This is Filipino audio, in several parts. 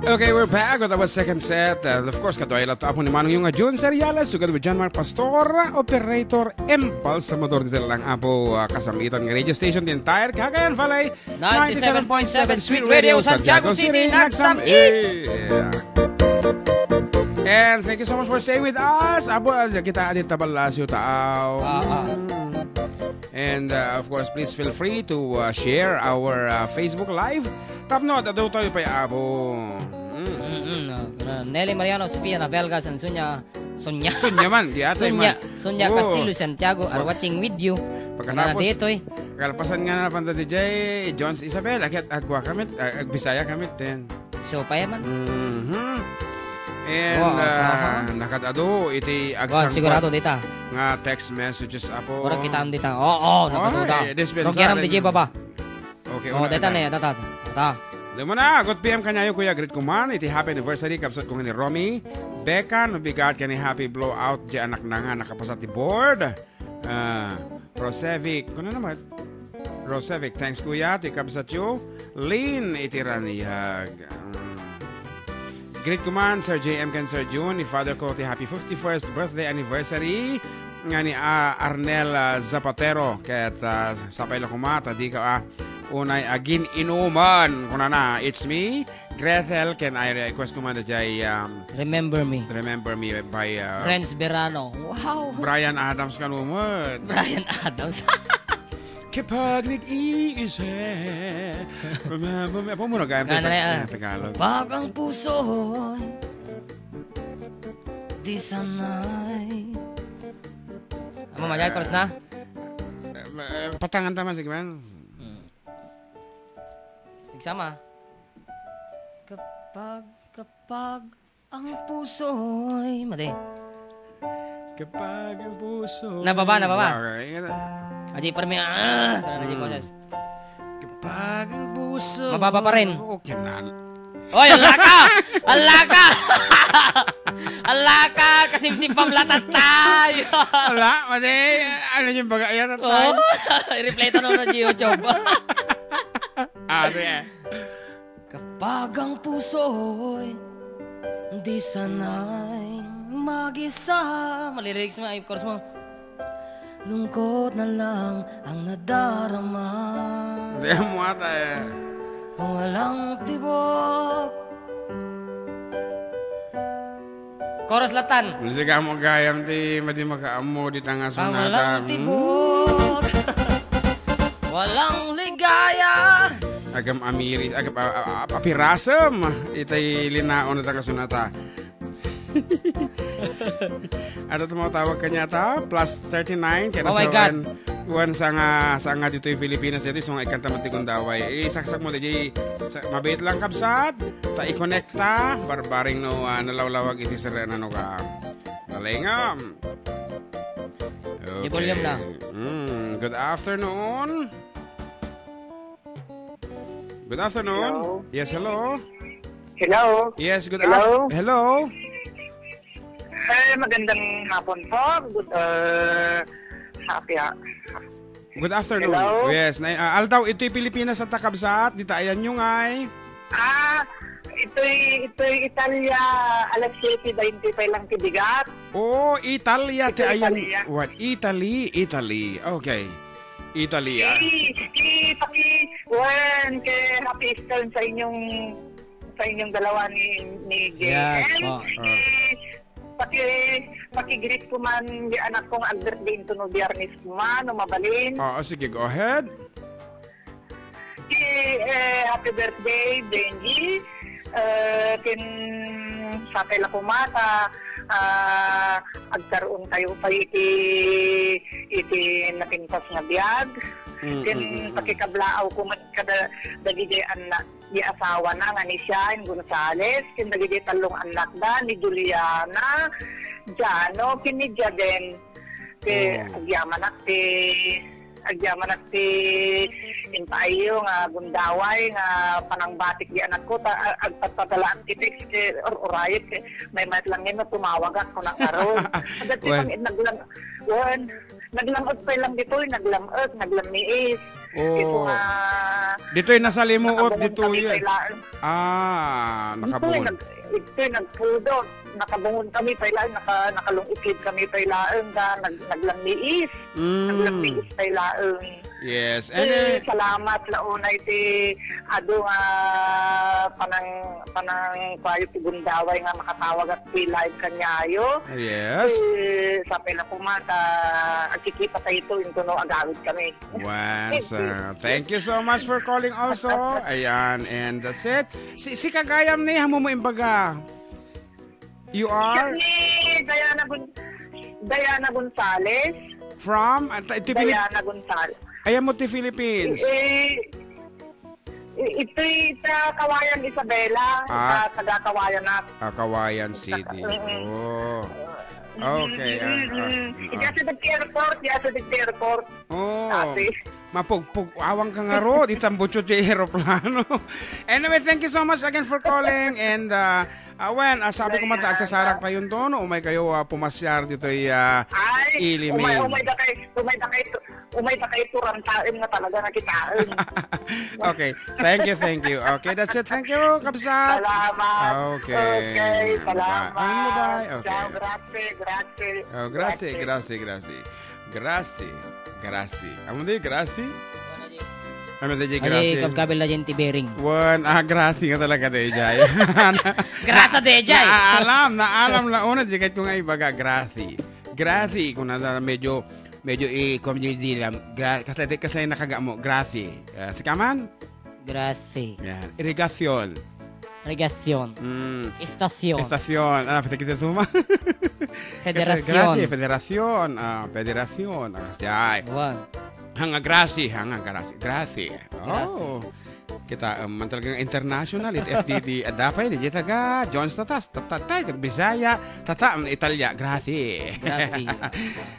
Okay, we're back with our second set. And of course, katuay lang tapon ni Manong yung June Seriales, sugad with John Mark Pastor, Operator Impulse, sa motor dito lang apo kasamitan ng radio station, the entire Cagayan Valley, 97.7 Sweet Radio, Santiago City, Nagsam. And thank you so much for staying with us. Abo, kita adit tabalasyo tao. And of course, please feel free to share our Facebook Live. Tapno, daw tayo pa abo. Nelly Mariano, Sofia Navelgas, and Sonia man. Sonia Castillo, Santiago are watching with you. Pagkatapos, dito kalpasan nga na panda DJ Jones Isabel, agwa kami, agbisaya kami din. So, pa yaman. And nakadado iti agsang sigurado dita nga text messages apo. Ora kita am dita. Nakatuda. Program DJ baba. Okay. Dita na data. Lemo na, good PM kanyayo kuya, great kuman, iti happy anniversary kapsat kong ni Romy Becca, nubigat ka ni happy blowout di anak na nga nakapasat ti board. Rosevic, kuno naman Rosevic, thanks kuya, ti kapsat yo. Lynn, iti ranihag. Great kuman, Sir JM Ken Sir June, ni father ko ti happy 51st birthday anniversary nga ni Arnel Zapatero, ket sapay la kumata, di ka unay agin inuman kuna na. It's me, Gretel. Can I request kumanda jay Remember Me by Renz Berano. Wow. Brian Adams kanumod. Brian Adams. Kapag nag-iisa remember me. Apo mo na gayam sa Tagalog. Pag ang puso'y di sanay. Amo majay koras na? Patangan tama sige man. Sama. Kapag ang puso'y mali. Kapag ang puso. Nababa. Okay. Aji parmi kana aji boses. Kapag ang puso. Mababa pa rin. Okay na. Oy, alaka. Alaka kasimsim pamlatat tayo. Wala, mali. Ano yung bagay yan tayo? I-replay to na Gio Job. Kapag ang puso'y di sanay mag-isa. Mali lyrics mo, chorus mo. Lungkot na lang ang nadarama. Hindi mo ata Kung walang tibok. Chorus latan. Sige mo gayam di madi makaamo di tanga sunatan. Kung walang tibok. Walang ligaya. Agam amiris, agam apirasam. Itay linaon na kasunata. Ada tumawag kanya ta plus 39 kaya my God. Kuan sa nga dito yung Pilipinas ito so nga ikanta matikong daway. Saksak mo DJ mabait lang kapsat. Ta i-connecta barbaring no nalawlawag iti sir ano ka. Galengam. Okay. Volume na. Good afternoon. Good afternoon. Hello. Yes, hello. Hello. Yes, good Hello. Hello. Magandang hapon po. Good afternoon. Hello. Yes, aldaw ito'y Pilipinas at takabsat. Dita ayan yung ay. Ito'y Italia. Alas 7:20 lang tibigat. Oh, Italia. Ti ayan. Italia. What? Italy. Okay. Italia. Kay Happy Easter sa inyong dalawa ni JM. Yes, Paki-greet ko man di anak kong birthday ito no biyernes ko man, no mabalin. Sige, go ahead. Happy birthday, Benji. Sa kaila ko mata, agkaroon tayo pa iti napintas nga biyag. Pakikablaaw ko man kada dagiti anak di asawa na nga ni Shine Gonzales, kin dagiti talong anak da ni Juliana, Jano, kin ni Jaden. Agyaman at intayo nga gundaway nga panangbatik di anak ko agpatatalaan titik or orayit may mat lang yun na tumawag ako na karon. Dati pang naglamot pa lang dito, naglamniis. Ito nga Dito'y nasalimuot, Nakabungod dito kami yun. kay laang. Nakabungod. Ito'y nagpudot. Nakabungod kami pailaan, nakalungikid kami pailaan ka, naglamiis. Naglamiis pailaan. Yes. Salamat launa iti ado nga panang kwayo ti Gundaway nga makatawag at live kanyayo. Yes. Sa pila kumata agkikita tayo ito into no agawid kami. Once. Thank you so much for calling also. Ayan, and that's it. Si Kagayam ni hamo mo imbaga. You are Diana Gonzales. from Diana Gonzales. Ayan mo ti Philippines. Ito'y Kawayan Isabela. Taga Kawayan na. Kawayan City. Oh. Okay. Diya sa airport. Oh. Dati. Mapugpug awang ka nga ro, itambutso ti aeroplano. Anyway, thank you so much again for calling. And sabi ko mata agsasarak pa yun doon, umay kayo pumasyar dito Ilimin. Umay da kayo turantain na talaga nakitaan. Okay, thank you. Okay, that's it. Thank you, Kabsat. Salamat. Okay, salamat. Bye. Okay. Ciao, grazie. Oh, grazie. Amo di grazie? Ano di grazie? Ay, kabel na dyan tibering. Grazie nga talaga di jay. Grasa de jay. Naalam na una di kahit kung ay baga grazie. Grazie kung na medyo kung dilam kasi nakaga mo grazie. Sikaman? Grazie. Yan. Irrigation. Estasyon. Pwede kita suma? Federasyon. Federasyon. Hanga grazie. Oh. Kita talagang international FDD dapat di taga Jones tatas tatay Bisaya tata Italia grazie.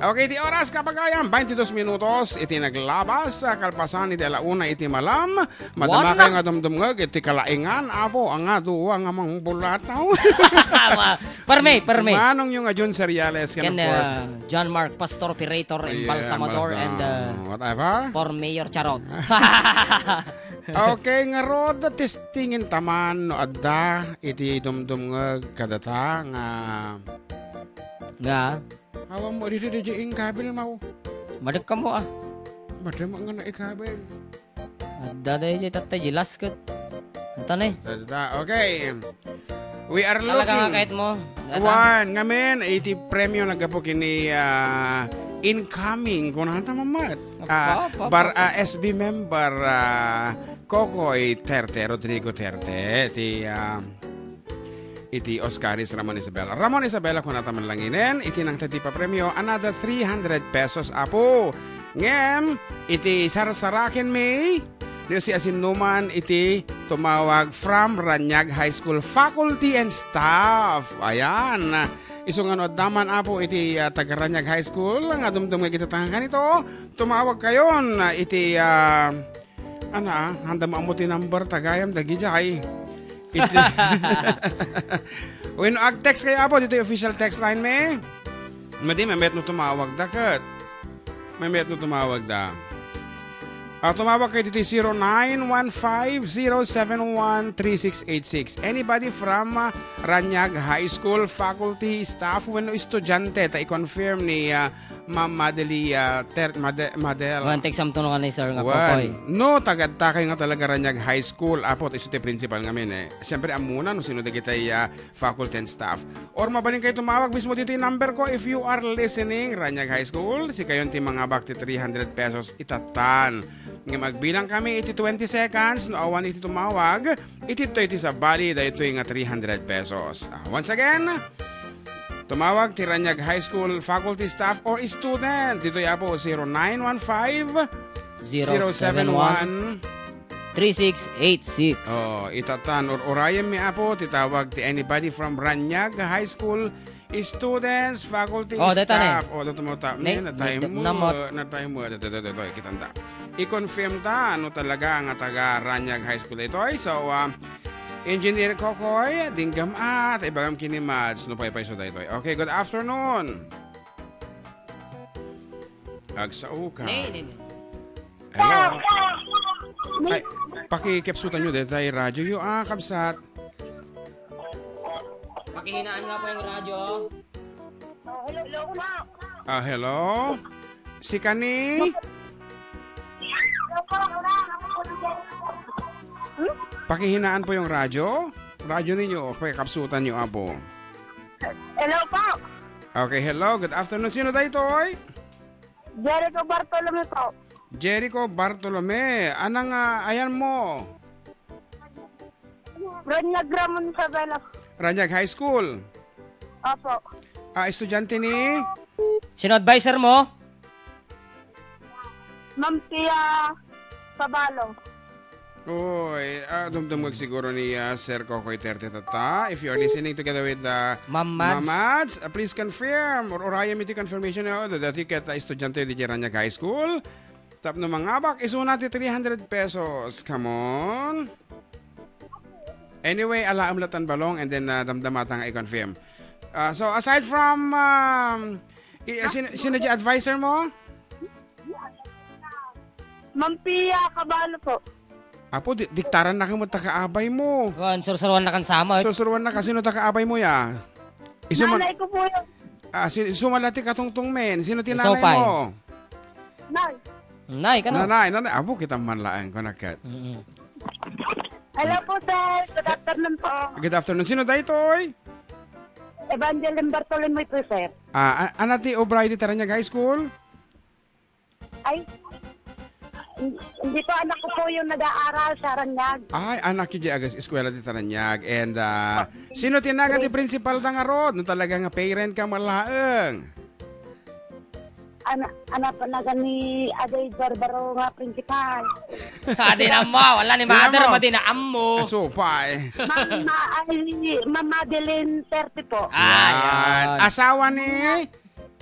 Okay, di oras kapag ayam 22 minutos iti naglabas kalpasan iti alauna iti malam madama kayo nga dumdumngag iti kalaingan apo ang duwa nga mang bulataw. Perme manong yung John Seriales can of course John Mark Pastor Operator in Balsamador and whatever for Mayor Charot. Okay, nga rod testingin taman no adda iti dumdum nga kadata nga awan mo dito ing kabel mo. Madag ka mo Madag mo nga na ikabel. Adda day tatay jilas kat. Ito na okay. We are looking. Talaga nga kahit mo. Ngamen iti premyo nagapo kini incoming kunanta mamat. SB member Kokoy Rodrigo Terte iti Oscaris Ramon Isabela kunata man langinen iti nang tati pa premyo another 300 pesos apo. Ngem iti sarsaraken may si Asinuman iti tumawag from Ranyag High School faculty and staff. Ayan. Isong daman apo iti taga Ranyag High School nga dumdum nga kitatangkan ito. Tumawag kayon iti handa mo ti number tagayam dagi jay. Iti when ag-text kayo apo dito yung official text line me. Mamet no tumawag da kat. Mamet no tumawag da. Tumawag kayo dito 0915-071-3686. Anybody from Ranyag High School, faculty, staff, when estudyante, i-confirm ni Ma'am Madelia Madel. Take some tulungan ni sir nga Kokoy. No, tagad-ta kayo nga talaga Ranyag High School. Apo, ito ti principal ngamin Siyempre, amuna, no, sino kita faculty and staff. Or mabaling kayo tumawag, mismo dito yung number ko. If you are listening, Ranyag High School, si kayon ti mga bakti 300 pesos itatan. Nga magbilang kami, iti 20 seconds, no awan iti tumawag, iti sa bali, da ito yung 300 pesos. Once again, tumawag ti Ranyag High School faculty, staff, or student. Dito yung po 0915-071-3686. Itatan or orayan mi apo, titawag ti anybody from Ranyag High School, students, faculty, staff. Dito mo ta. Na-time mo. Kitanda. I-confirm ta, talaga ang taga Ranyag High School ito. So, Engineer Kokoy, dinggam ibagam kinimads, no pay so dito. Okay, good afternoon. Agsao ka. Nee. Hello. pakikipsutan nyo dito tayo radyo yung kabsat. Pakihinaan nga po yung radyo. Hello? Si Kani? Pakihinaan po yung radyo. Radyo ninyo, pakikapsutan nyo po. Hello po. Okay, hello. Good afternoon. Sino tayo ito'y? Jericho Bartolome po. Jericho Bartolome. Anang ayan mo? Ranyag Ramon Isabela. Ranyag High School. Opo. Estudyante ni? Sino advisor mo? Ma'am Pia Sabalo. Uy, dumdumag siguro ni Sir Kokoy Terte Tata. If you are listening together with Ma'am Mads. Mads, please confirm or oraya mi ti confirmation nyo the ticket estudyante di Ranyag High School. Tap no mga bak, isuna ti 300 pesos. Come on. Anyway, alaam latan balong and then damdamatang i-confirm. So aside from sino di advisor mo? Ma'am Pia Cabalo po. Apo, diktaran na kamo takaabay mo. Wan, sursuruan na kan sama. Susuruan na kasi no takaabay mo ya. Nanay ko po yun. Sumalati katungtung men. Sino ti Isopay. nanay mo? Nay. Nay, ka na. Nanay. Apo, kita manlaan ko nakat. Hello po, sir. Good afternoon po. Good afternoon. Sino tayo ito'y? Evangeline Bartolome po, sir. Anati O'Brien Taranyag High School? Ay, hindi po anak ko po yung nag-aaral sa Ranyag. Ay, anak yung agas eskwela di Taranyag. And sino tinaga ti principal na nga rod? No talaga nga parent ka malaang. Anak pa na ni Aday Barbaro nga principal. Adi na mo. Wala ni mother mo. Di na amo. Supay. Ma'am Madeline 30 po. Ayan. Asawa ni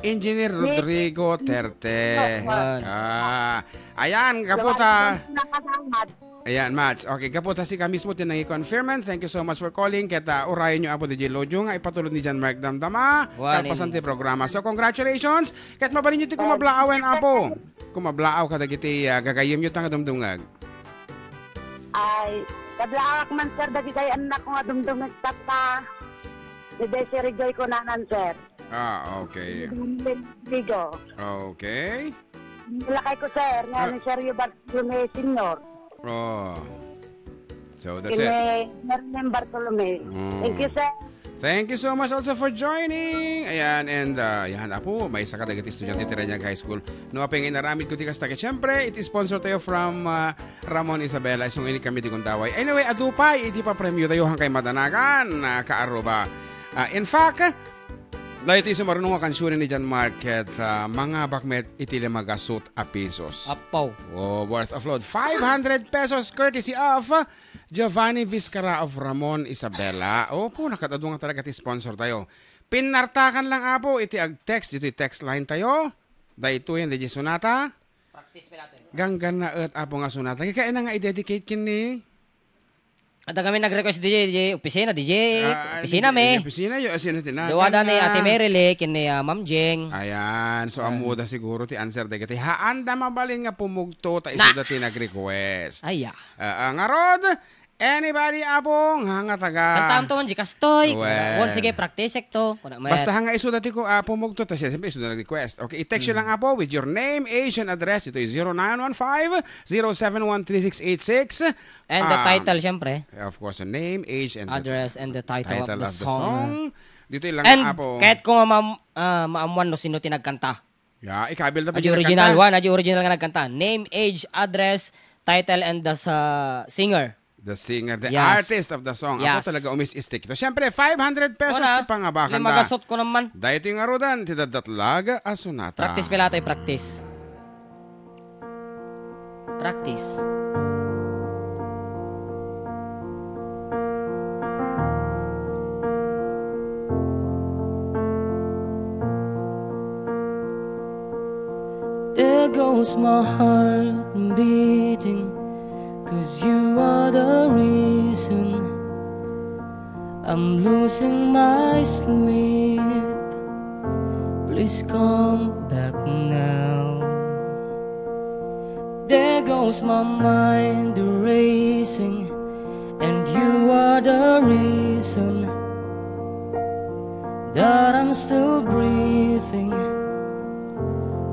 Engineer Rodrigo Terte. Ayan, kaputa. Ayan, Mats. Okay, kaputa si ka mismo tinangi-confirman. Thank you so much for calling. Kaya urayan nyo apo DJ Lodyo nga ipatulod ni John Mark Damdama. Kalpasan ti programa. So, congratulations. Kahit mabalin nyo ti kumablaawan apo. Kumablaaw ka dagiti gagayim nyo tanga dumdungag. Ay, kablaak man sir, dagi kay anak ko nga dumdungag tata. Di Desiree Joy ko nanan sir. Okay. Digo. Okay. Nilakay ko sir, nga ni Sergio Bartolome Senior. So that's it. Merlin Bartolome. Thank you sir. Thank you so much also for joining. Ayan, and yan apo, may isa ka dagiti estudyante ti Ranyag High School. No apeng inaramid ko ti kastakit. Siyempre, it is sponsored tayo from Ramon Isabela. Isong ini kami ti kundaway. Anyway, adupay, iti pa premyo tayo hangkay madanagan. Kaaruba. In fact, dahil ito marunong kansunin ni John Market, mga bakmet itili magasut a pesos. Apaw. Worth of load. 500 pesos courtesy of Giovanni Vizcara of Ramon Isabela. Opo, nakatadungan talaga ti sponsor tayo. Pinartakan lang apo, iti ag-text, iti text line tayo. Dahil ito yan, di sunata. Practice pa natin. Ganggan na at apo nga sunata. Kaya na nga i-dedicate kini. At kami nag-request DJ, opisina me. Opisina yun, sino tinagan. Dawada ni Ate Meryle, kini Ma'am Jeng. Ayan, so amuda siguro ti answer dagiti. Haanda mabalin nga pumugto ta iso dati nag-request. Aya. Nga rod, anybody apong nga taga. Kantaam to man jikastoy. Well. Sige, practice to. Basta nga iso dati ko pumugto ta siya, siyempre iso na nag-request. Okay, i-text nyo lang apo with your name, age, and address. Ito yung 0915-071-3686. And the title, syempre. Of course, the name, age, and address, and the title of the song. Dito lang and apo. kahit kung maamuan no sino tinagkanta. Yeah, ikabil na pa Aji original one, aji original nga nagkanta. Name, age, address, title, and the singer. The singer, the Yes. artist of the song. Yes. Ako talaga umis-stick ito. Siyempre, 500 pesos Wala. ti pangabakan Limagasot ko naman. Dahil ito yung arudan, tidadatlag asunata. Practice pala tayo, practice. Practice. There goes my heart beating, 'cause you are the reason I'm losing my sleep. Please come back now. There goes my mind racing, and you are the reason that I'm still breathing.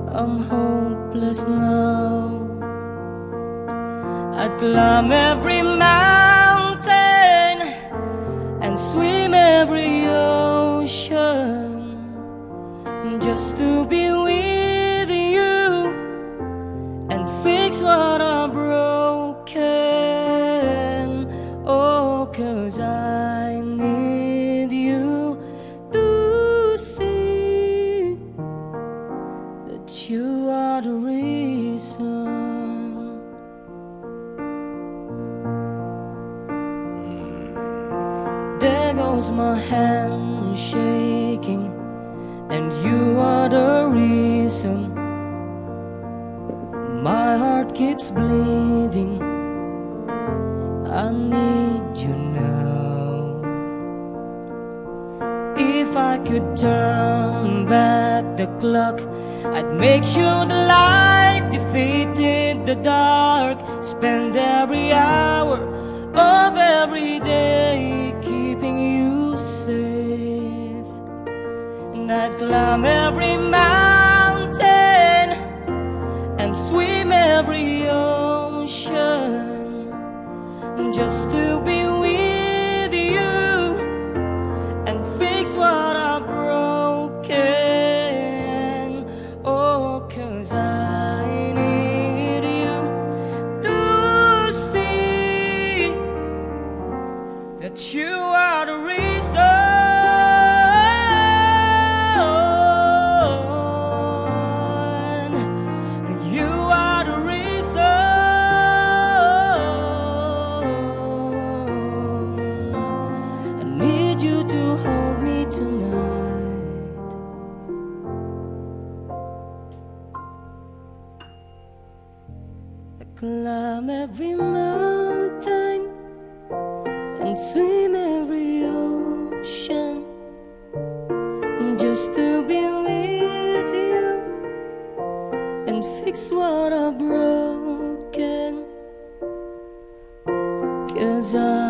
I'm hopeless now. I'd climb every mountain and swim every ocean just to be with you and fix what I'm broken. Oh, 'cause I need you to see that you are the reason. There goes my hand shaking, and you are the reason. My heart keeps bleeding. I need you now. If I could turn back the clock, I'd make sure the light defeated the dark. Spend every hour of every day keeping you safe. And I'd climb every mountain and swim every ocean just to be with you and fix what I've broken. Oh, 'cause I need you to see that you are the reason. You are the reason. I need you to hold me tonight. I climb every mountain and swim every ocean just to be with you and fix what I've broken. 'Cause I